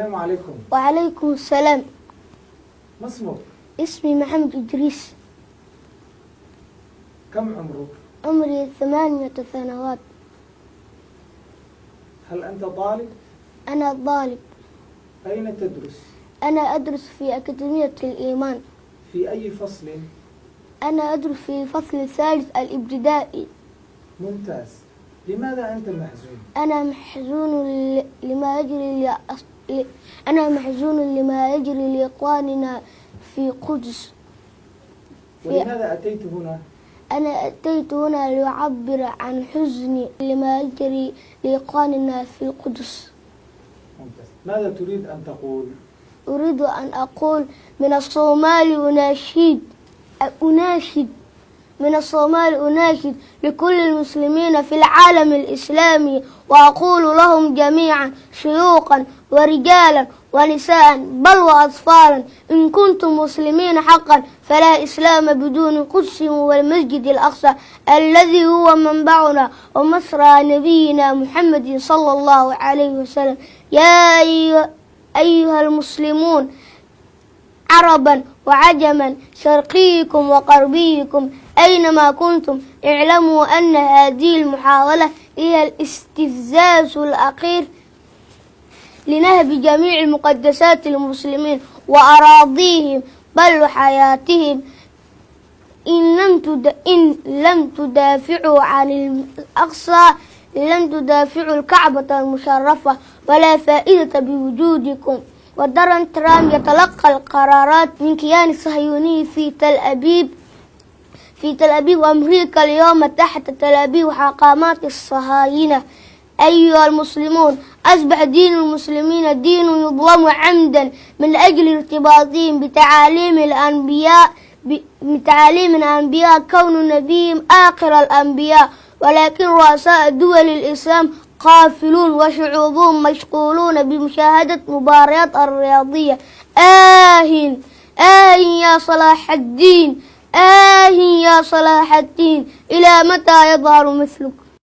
السلام عليكم. وعليكم السلام. ما اسمك؟ اسمي محمد إدريس. كم عمرك؟ عمري 8 سنوات. هل أنت طالب؟ أنا طالب. أين تدرس؟ أنا أدرس في أكاديمية الإيمان. في أي فصل؟ أنا أدرس في الفصل الثالث الابتدائي. ممتاز. لماذا أنت محزون؟ أنا محزون لما يجري لإخواننا في قدس. ولماذا أتيت هنا؟ أنا أتيت هنا لأعبر عن حزني لما يجري لإخواننا في القدس. ممتاز. ماذا تريد أن تقول؟ أريد أن أقول من الصومال أناشد لكل المسلمين في العالم الإسلامي، وأقول لهم جميعا شيوخا ورجالا ونساء بل وأطفالا: إن كنتم مسلمين حقا فلا إسلام بدون قدس والمسجد الأقصى الذي هو منبعنا ومصرى نبينا محمد صلى الله عليه وسلم. يا أيها المسلمون عربا وعجما شرقيكم وغربيكم أينما كنتم اعلموا أن هذه المحاولة هي الاستفزاز الأخير لنهب جميع مقدسات المسلمين وأراضيهم بل وحياتهم. إن لم تدافعوا عن الأقصى لن تدافعوا الكعبة المشرفة، ولا فائدة بوجودكم. ودونالد ترامب يتلقى القرارات من كيان الصهيوني في تل أبيب وأمريكا اليوم تحت تل أبيب حاكمات الصهاينة. أيها المسلمون، أصبح دين المسلمين دين يظلم عمدا من أجل ارتباطهم بتعاليم الأنبياء كون نبيهم آخر الأنبياء، ولكن رؤساء دول الإسلام قافلون وشعوبهم مشغولون بمشاهدة مباريات الرياضية. يا صلاح الدين، يا صلاح الدين، إلى متى يظهر مثلك؟